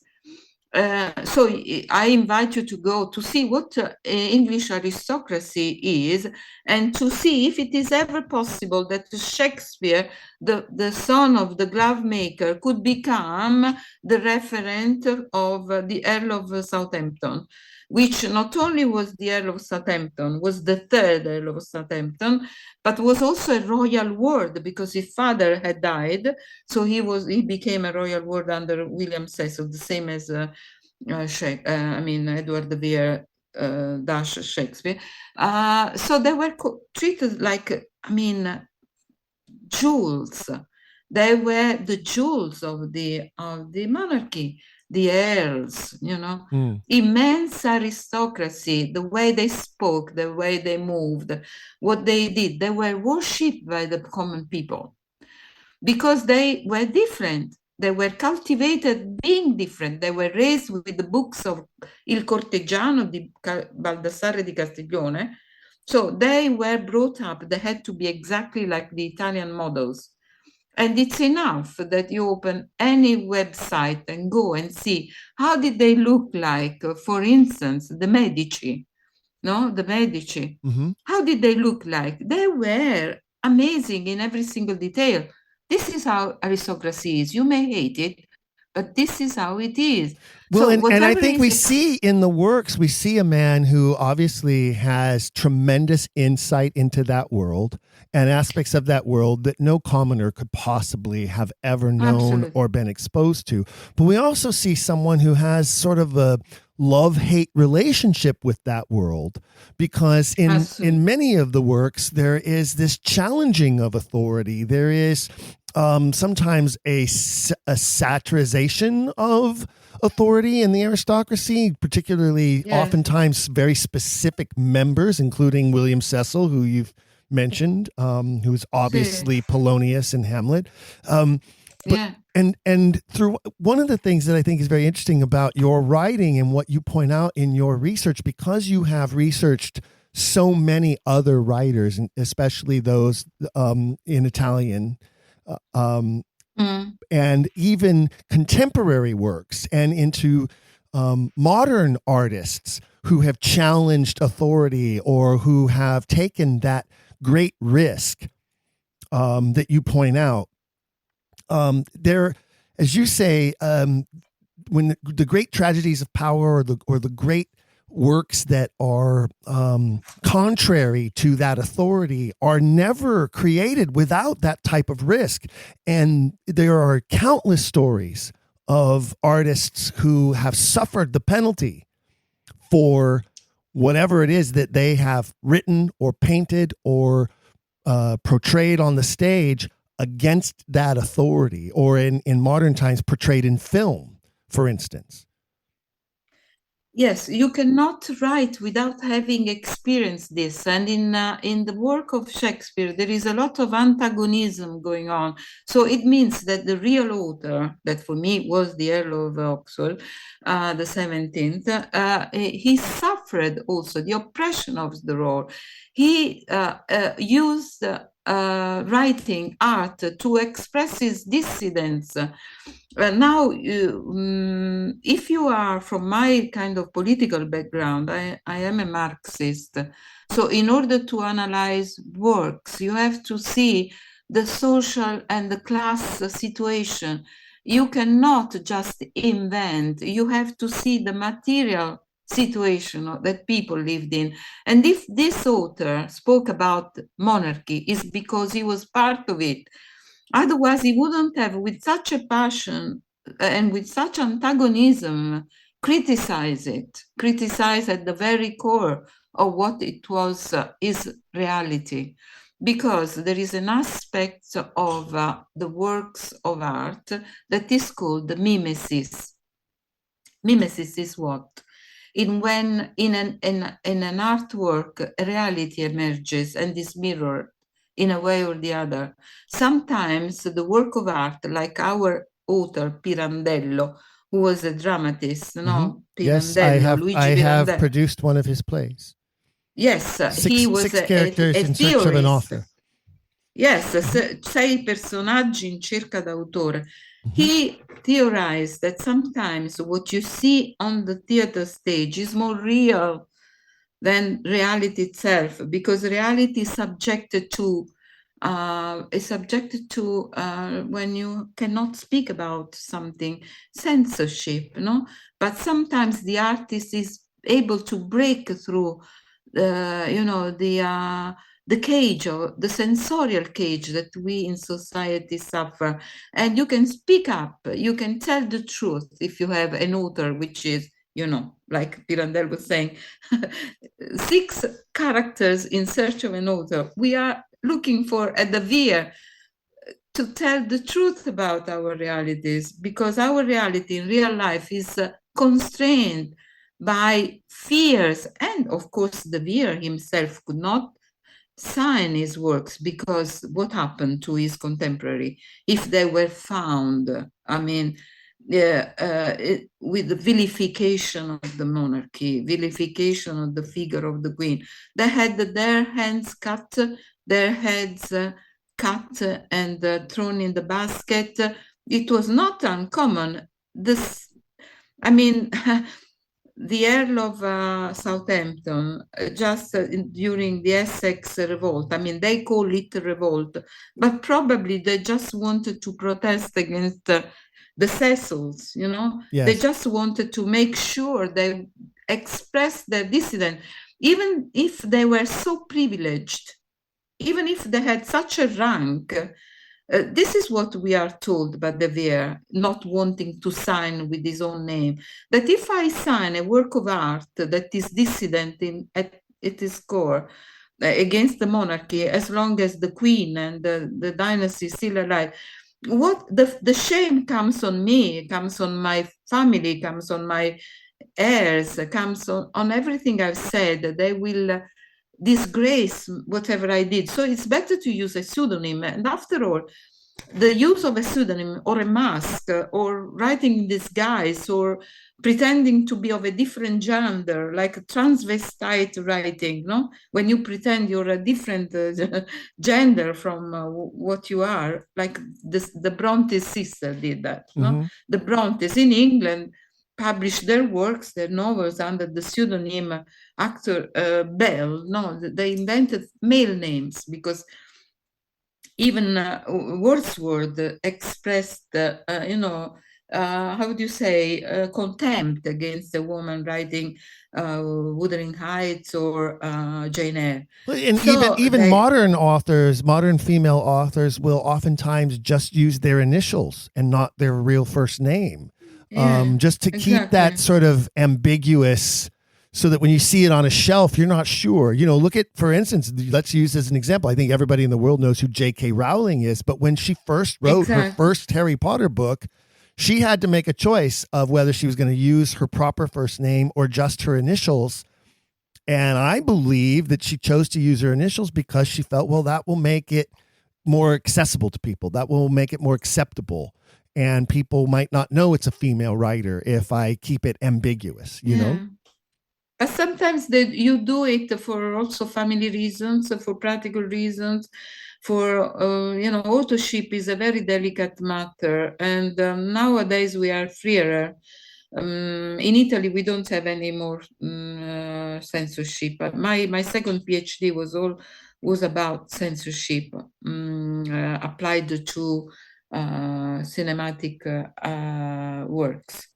Speaker 3: So I invite you to go to see what English aristocracy is, and to see if it is ever possible that Shakespeare, the son of the glove maker, could become the referent of the Earl of Southampton, which not only was the Earl of Southampton, was the third Earl of Southampton, but was also a royal ward, because his father had died. So he became a royal ward under William Cecil, the same as Edward de Vere dash Shakespeare. So they were treated like, jewels. They were the jewels of the monarchy. The earls, immense aristocracy, the way they spoke, the way they moved, what they did. They were worshipped by the common people because they were different. They were cultivated being different. They were raised with the books of Il Corteggiano di Baldassare di Castiglione. So they were brought up, they had to be exactly like the Italian models. And it's enough that you open any website and go and see how did they look like, for instance, the Medici, the Medici. Mm-hmm. How did they look like? They were amazing in every single detail. This is how aristocracy is. You may hate it, but this is how it is.
Speaker 2: Well, and I think we see in the works, we see a man who obviously has tremendous insight into that world and aspects of that world that no commoner could possibly have ever known Absolutely. Or been exposed to. But we also see someone who has sort of a love-hate relationship with that world, because in many of the works, there is this challenging of authority. There is sometimes a satirization of authority in the aristocracy, particularly oftentimes very specific members, including William Cecil, who you've mentioned, who's obviously Polonius in Hamlet. And through one of the things that I think is very interesting about your writing and what you point out in your research, because you have researched so many other writers, and especially those in Italian, and even contemporary works, and into modern artists who have challenged authority or who have taken that great risk that you point out. There, as you say, when the great tragedies of power or the great works that are contrary to that authority are never created without that type of risk. And there are countless stories of artists who have suffered the penalty for whatever it is that they have written or painted or portrayed on the stage against that authority, or in modern times portrayed in film, for instance.
Speaker 3: Yes, you cannot write without having experienced this. And in the work of Shakespeare, there is a lot of antagonism going on. So it means that the real author, that for me was the Earl of Vauxhall, the 17th, he suffered also the oppression of the role. He used writing art to express his dissidence. Now, if you are from my kind of political background, I am a Marxist. So in order to analyze works, you have to see the social and the class situation. You cannot just invent. You have to see the material situation that people lived in. And if this author spoke about monarchy, is because he was part of it. Otherwise, he wouldn't have, with such a passion and with such antagonism, criticize at the very core of what it was, is reality. Because there is an aspect of the works of art that is called the mimesis. Mimesis is what? In an artwork, a reality emerges and is mirrored in a way or the other. Sometimes the work of art, like our author Pirandello, who was a dramatist, no?
Speaker 2: Yes,
Speaker 3: Pirandello,
Speaker 2: I have produced one of his plays.
Speaker 3: Yes, he was
Speaker 2: six characters in search of an author.
Speaker 3: Yes, 6 personaggi in cerca d'autore. He theorized that sometimes what you see on the theater stage is more real than reality itself, because reality is subjected to when you cannot speak about something, censorship, no? But sometimes the artist is able to break through the cage, or the sensorial cage that we in society suffer, and you can speak up, you can tell the truth if you have an author which is, like Pirandello was saying, 6 characters in search of an author. We are looking for at the Vere to tell the truth about our realities, because our reality in real life is constrained by fears. And of course, the Vere himself could not sign his works, because what happened to his contemporary if they were found? I mean, with the vilification of the monarchy, vilification of the figure of the queen. They had their hands cut, their heads cut and thrown in the basket. It was not uncommon. The Earl of Southampton, just during the Essex revolt, they call it a revolt, but probably they just wanted to protest against the Cecils, Yes. They just wanted to make sure they expressed their dissident, even if they were so privileged, even if they had such a rank. This is what we are told by De Vere, not wanting to sign with his own name, that if I sign a work of art that is dissident at its core against the monarchy, as long as the queen and the dynasty is still alive, what the shame comes on me, comes on my family, comes on my heirs, comes on everything I've said. They will disgrace whatever I did. So it's better to use a pseudonym. And after all, the use of a pseudonym or a mask or writing in disguise or pretending to be of a different gender, like a transvestite writing, no? When you pretend you're a different gender from what you are, like the Bronte's sister did that, no? The Brontes in England published their works, their novels, under the pseudonym actor Bell. No, they invented male names because even Wordsworth expressed, how would you say, contempt against a woman writing Wuthering Heights or Jane Eyre.
Speaker 2: And so even modern authors, modern female authors, will oftentimes just use their initials and not their real first name, just to keep that sort of ambiguous. So that when you see it on a shelf, you're not sure. You know, look at, for instance, let's use as an example. I think everybody in the world knows who J.K. Rowling is. But when she first wrote her first Harry Potter book, she had to make a choice of whether she was going to use her proper first name or just her initials. And I believe that she chose to use her initials because she felt, well, that will make it more accessible to people. That will make it more acceptable. And people might not know it's a female writer if I keep it ambiguous, you know?
Speaker 3: But sometimes you do it for also family reasons, for practical reasons, for, authorship is a very delicate matter. And nowadays we are freer. In Italy, we don't have any more censorship. But my second PhD was about censorship applied to cinematic works.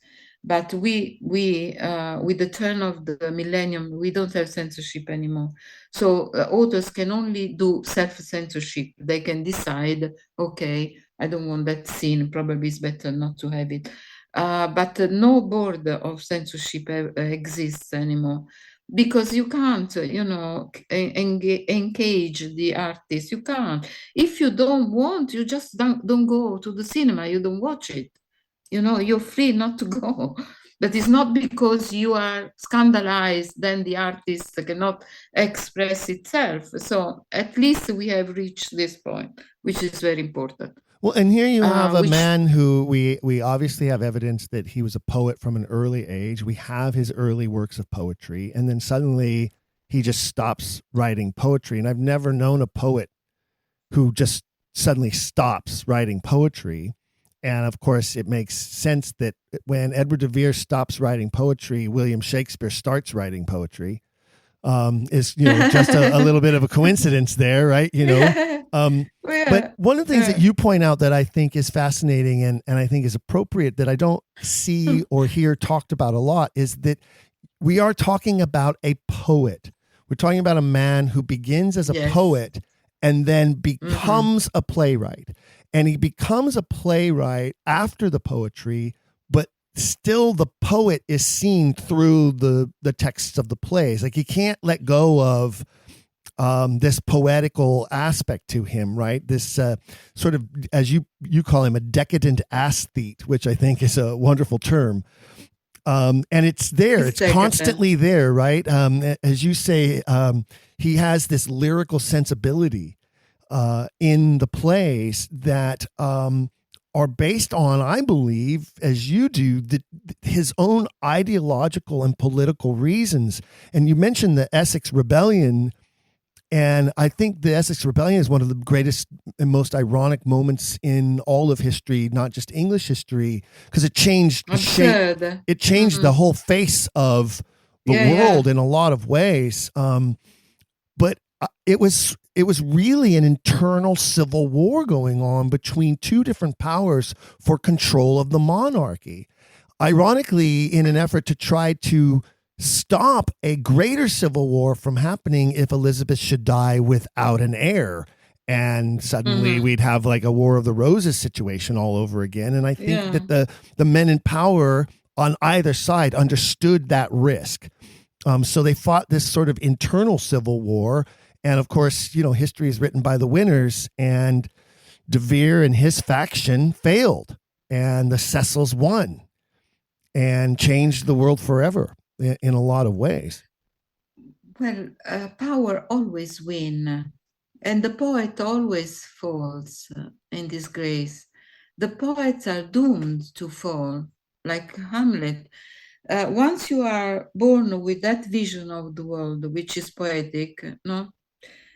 Speaker 3: But we with the turn of the millennium, we don't have censorship anymore. So authors can only do self-censorship. They can decide, okay, I don't want that scene. Probably it's better not to have it. But no board of censorship exists anymore. Because you can't, engage the artist. You can't. If you don't want, you just don't go to the cinema. You don't watch it. You're free not to go. But it's not because you are scandalized, then the artist cannot express itself. So at least we have reached this point, which is very important.
Speaker 2: Well, and here you have a man who we obviously have evidence that he was a poet from an early age. We have his early works of poetry, and then suddenly he just stops writing poetry. And I've never known a poet who just suddenly stops writing poetry. And of course, it makes sense that when Edward de Vere stops writing poetry, William Shakespeare starts writing poetry. Is just a little bit of a coincidence there, right? But one of the things that you point out that I think is fascinating and I think is appropriate that I don't see or hear talked about a lot is that we are talking about a poet. We're talking about a man who begins as a poet and then becomes a playwright. And he becomes a playwright after the poetry, but still the poet is seen through the texts of the plays. Like he can't let go of this poetical aspect to him, right? This sort of, as you call him, a decadent aesthete, which I think is a wonderful term. And it's there. It's constantly there, right? As you say, he has this lyrical sensibility in the plays that are based on, I believe, as you do, his own ideological and political reasons. And you mentioned the Essex Rebellion, and I think the Essex Rebellion is one of the greatest and most ironic moments in all of history, not just English history, because it changed the shape. It changed the whole face of the world in a lot of ways. But it was really an internal civil war going on between two different powers for control of the monarchy. Ironically, in an effort to try to stop a greater civil war from happening if Elizabeth should die without an heir. And suddenly we'd have like a War of the Roses situation all over again. And I think that the men in power on either side understood that risk. So they fought this sort of internal civil war. And of course, history is written by the winners, and de Vere and his faction failed, and the Cecils won and changed the world forever in a lot of ways.
Speaker 3: Well, power always wins, and the poet always falls in disgrace. The poets are doomed to fall, like Hamlet. Once you are born with that vision of the world, which is poetic, no,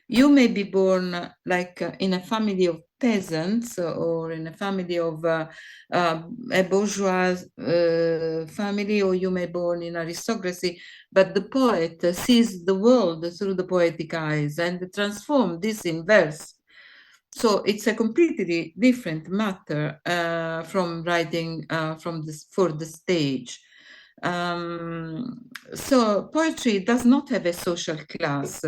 Speaker 3: you may be born like in a family of peasants or in a family of a bourgeois family, or you may be born in aristocracy, but the poet sees the world through the poetic eyes and transforms this in verse. So it's a completely different matter from writing for the stage. So poetry does not have a social class.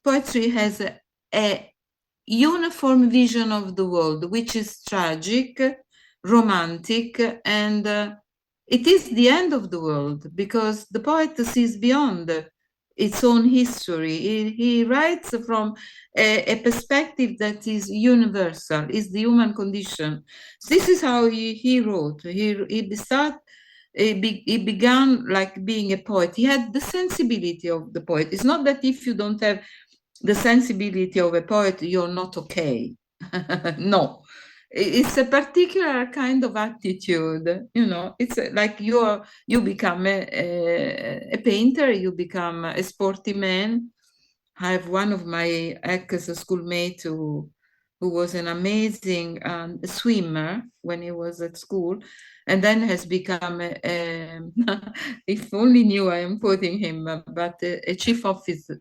Speaker 3: Poetry has a uniform vision of the world, which is tragic, romantic, and it is the end of the world because the poet sees beyond its own history. He writes from a perspective that is universal, is the human condition. So this is how he wrote. He began like being a poet. He had the sensibility of the poet. It's not that if you don't have the sensibility of a poet, you're not okay. No, it's a particular kind of attitude. It's like you become a painter, you become a sporty man. I have one of my ex-schoolmates who was an amazing swimmer when he was at school, and then has become, if only knew I am quoting him, but a chief officer,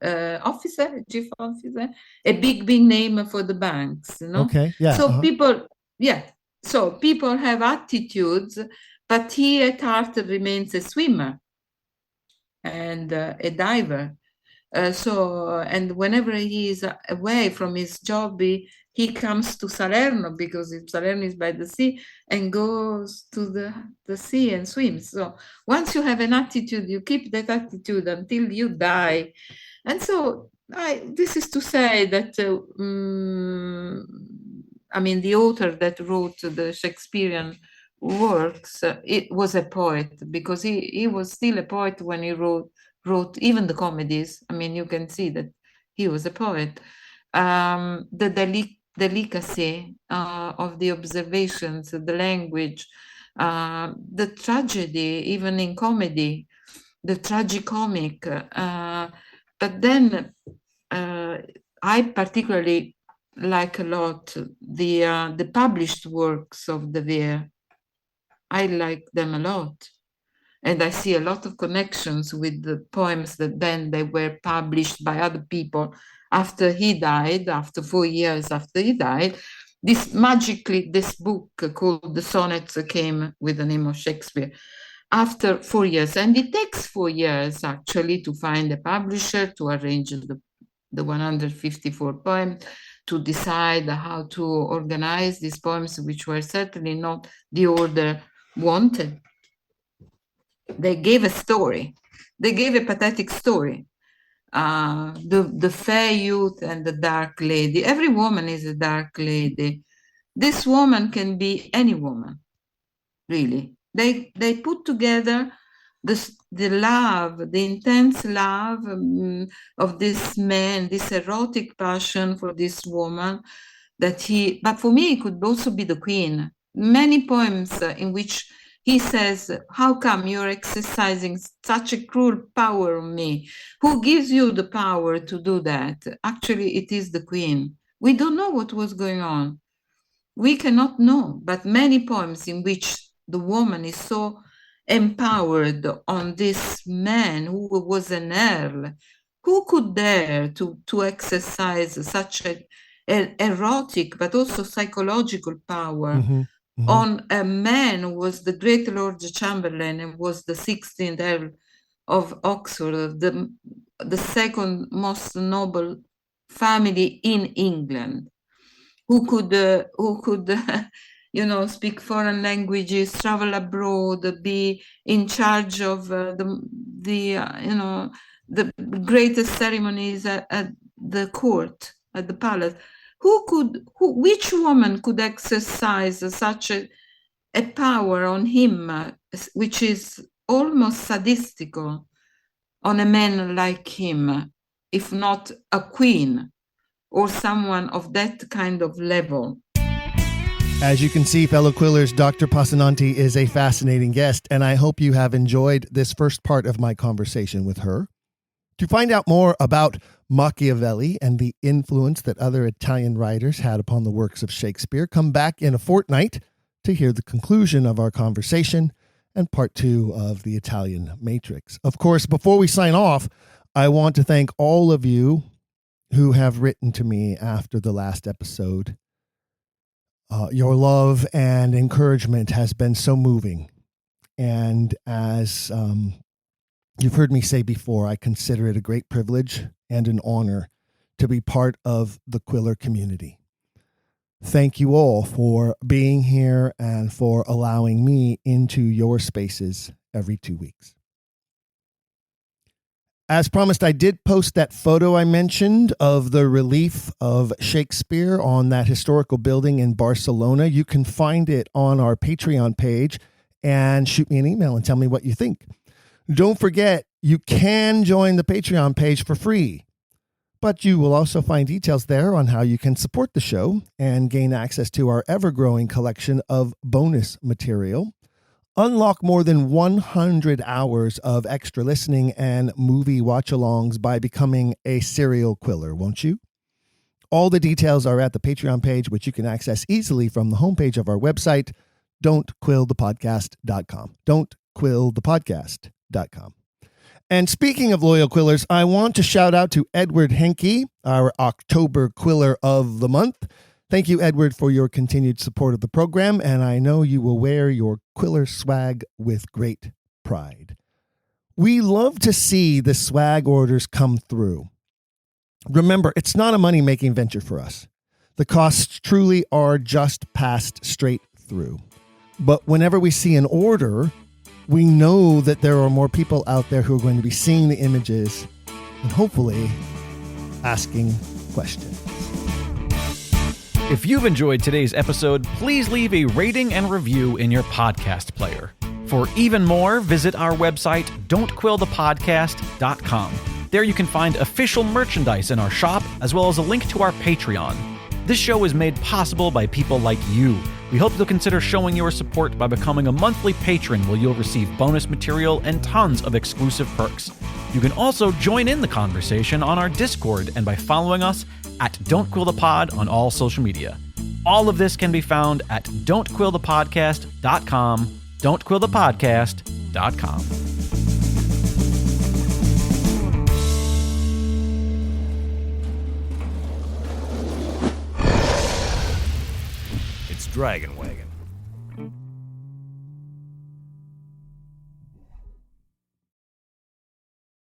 Speaker 3: a big name for the banks,
Speaker 2: Okay, yeah.
Speaker 3: So so people have attitudes, but he at heart remains a swimmer and a diver. And whenever he is away from his job, he comes to Salerno because Salerno is by the sea, and goes to the sea and swims. So once you have an attitude, you keep that attitude until you die. And so this is to say that, the author that wrote the Shakespearean works, it was a poet because he was still a poet when he wrote even the comedies. You can see that he was a poet. The delicacy of the observations, the language, the tragedy, even in comedy, the tragicomic. But then I particularly like a lot the published works of De Vere. I like them a lot. And I see a lot of connections with the poems that then they were published by other people after he died, after 4 years after he died. This book called The Sonnets came with the name of Shakespeare after 4 years. And it takes 4 years actually to find a publisher, to arrange the 154 poems, to decide how to organize these poems, which were certainly not the order wanted. They gave a story. They gave a pathetic story. The fair youth and the dark lady. Every woman is a dark lady. This woman can be any woman, really. They put together the love, the intense love of this man, this erotic passion for this woman but for me, it could also be the queen. Many poems in which he says, how come you're exercising such a cruel power on me? Who gives you the power to do that? Actually, it is the queen. We don't know what was going on. We cannot know, but many poems in which the woman is so empowered on this man who was an Earl. Who could dare to exercise such an erotic but also psychological power on a man who was the great Lord Chamberlain and was the 16th Earl of Oxford, the second most noble family in England, who could speak foreign languages, travel abroad, be in charge of the greatest ceremonies at the court, at the palace. Which woman could exercise such a power on him, which is almost sadistical, on a man like him, if not a queen or someone of that kind of level?
Speaker 2: As you can see, fellow Quillers, Dr. Passannanti is a fascinating guest, and I hope you have enjoyed this first part of my conversation with her. To find out more about Machiavelli and the influence that other Italian writers had upon the works of Shakespeare, come back in a fortnight to hear the conclusion of our conversation and part 2 of the Italian Matrix. Of course, before we sign off, I want to thank all of you who have written to me after the last episode. Your love and encouragement has been so moving. And as you've heard me say before, I consider it a great privilege and an honor to be part of the Quiller community. Thank you all for being here and for allowing me into your spaces every 2 weeks. As promised, I did post that photo I mentioned of the relief of Shakespeare on that historical building in Barcelona. You can find it on our Patreon page and shoot me an email and tell me what you think. Don't forget, you can join the Patreon page for free, but you will also find details there on how you can support the show and gain access to our ever-growing collection of bonus material. Unlock more than 100 hours of extra listening and movie watch-alongs by becoming a serial quiller, won't you? All the details are at the Patreon page, which you can access easily from the homepage of our website, don'tquillthepodcast.com. Don'tquillthepodcast.com. And speaking of loyal quillers, I want to shout out to Edward Henke, our October Quiller of the Month. Thank you, Edward, for your continued support of the program, and I know you will wear your Quiller swag with great pride. We love to see the swag orders come through. Remember, it's not a money-making venture for us. The costs truly are just passed straight through. But whenever we see an order, we know that there are more people out there who are going to be seeing the images and hopefully asking questions.
Speaker 1: If you've enjoyed today's episode, please leave a rating and review in your podcast player. For even more, visit our website, don'tquillthepodcast.com. There you can find official merchandise in our shop, as well as a link to our Patreon. This show is made possible by people like you. We hope you'll consider showing your support by becoming a monthly patron, where you'll receive bonus material and tons of exclusive perks. You can also join in the conversation on our Discord and by following us at Don't Quill the Pod on all social media. All of this can be found at don'tquillthepodcast.com, don'tquillthepodcast.com.
Speaker 4: It's Dragon Wagon.